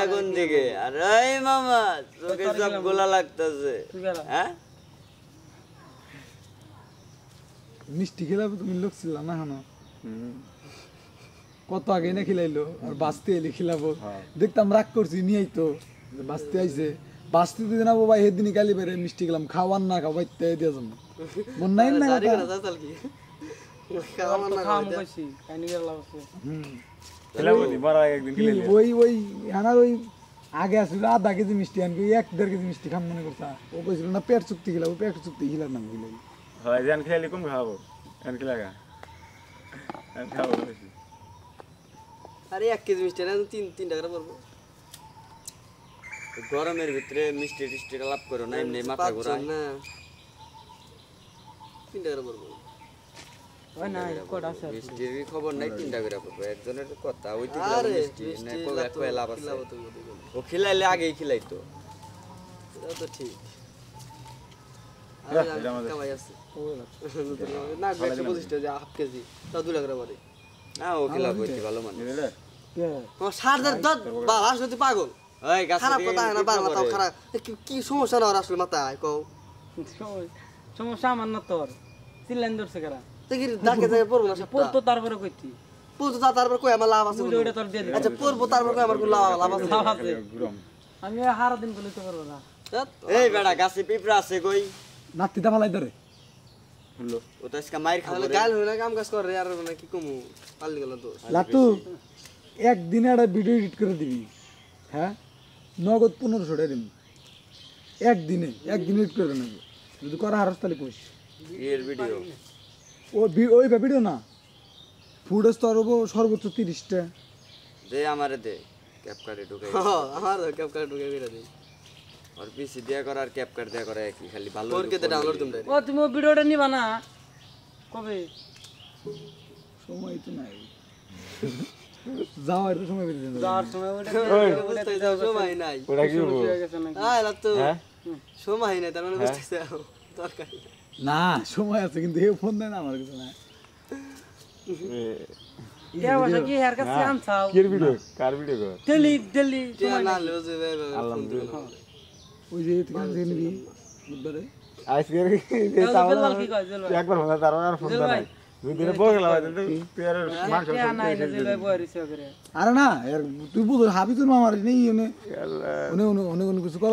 না কোন দিকে আর এই মামা তোকে সব গোলা লাগতেছে হ্যাঁ মিষ্টি খেলাবো তুমি লোক ছিল না এখনো কত আগে না খিলাইলো আর বাঁচতে এলে খিলাবো দেখতাম রাগ করছি নিয়েই তো বাঁচতে আইছে বাঁচতে দিতে না বাবা সেদিনই কালি বেড়ে মিষ্টি খেলাম খাওয়ার না খাওয়াই দিয়ে যাবো মন নাই না ওই আনার ওই আগে আসলে আধা কেজি মিষ্টি আনবি 1-1.5 কেজি মিষ্টি খাম মনে করছা ও কইছিল না পেট চুক্তি খেলাবো পেট চুক্তি খেলার নাম খেলাই হয় জান খেলালি কম খাবো জান খেলাগা খাবো আরে 1 কেজি মিষ্টি না 3 টাকা পড়বো গরমের ভিতরে মিষ্টি টিষ্টি লাভ করো না এমনি মাথা ঘোরায় না 3 টাকা পড়বো ওই না কোড আছে মিষ্টির খবর নাই 3 টাকা করে পড়বো একজনের কথা ওই দিকে মিষ্টি না কবে কয় লাভ আছে ও খিলাইলে আগেই খিলাইতো এটা তো ঠিক এটা আমাদের কামাই আছে না 125 টাকা হাফ কেজি তাও 2 টাকা পড়ে না ও খিলা কইতে ভালো মানে তোমার সারদার দত বাল আসলে পাগল ওই গাছ খারাপ কথা না বাংলা তাও খারাপ কি সমস্যা না আসলে মাথায় কও সমস্যা আমার না তোর চিল্লাইন ধরছে কেরা দেখি ডাকে যায় পড়বো না পড়তো তারপরে কইতি পড়তো তারপর কই আমার লাভ আছে ওইটা তোর দিয়ে দিবি আচ্ছা পড়বো তারপর কই আমার কোন লাভ আছে লাভ আছে আমি হারা দিন বলে তো পারবো না এই বেটা গাছে পিঁপড়া আছে কই নাতিটা ফালাই ধরে হলো ও তো আজকে মাইর খাবো তাহলে গাল হই না কাম কাজ করে আর মানে কি কমু পাল্লি গেল তো লাটু একদিনে একটা ভিডিও এডিট করে দিবি হ্যাঁ নগদ 1500 টাকা দিবি একদিনে এডিট করে নেব যদি করা হারস তাহলে কইস এর ভিডিও ওই ভিডিও না ফুটেজ তো আরো সর্বোচ্চ 30টা দে আমারে দে ক্যাপকাটে ঢুকাই আমার ক্যাপকাট ঢুকে বেরা দেই আর পিসি দিয়া করার ক্যাপকাট দিয়া করে কি খালি ভালো ওর কেতে ডাউনলোড তোমরা ও তুমি ভিডিওটা নিবা না কবে সময় তো নাই যাওয়ার তো সময় বেরিয়ে যাবে যাওয়ার সময় ওটা বুঝতে যাও সময় নাই ওটা কি বলবো হয়ে গেছে নাকি আয় লাতো হ্যাঁ সময় নাই তার মানে বুঝতে যাও দরকার না সময় আছে কিন্তু এই ফোন দেয় না আমার কাছে না কে বসে কি হেয়ার কাছে আনছাও কি ভিডিও কার ভিডিও কর দিল্লি সময় না লও যে আলহামদুলিল্লাহ ওই যে থেকে আনতে নিবি বুধবারে আজকে জেলবাল কি কয় জেলবাল একবার হলো তার আর ফোন দেয় নাই দুই দিনে বই গেল পেয়ারের মাংস কে নাই না জেলবাল বইরিছে করে আরে না তুই বুঝ হাবি তোর মামার নেই ওনে কিছু করা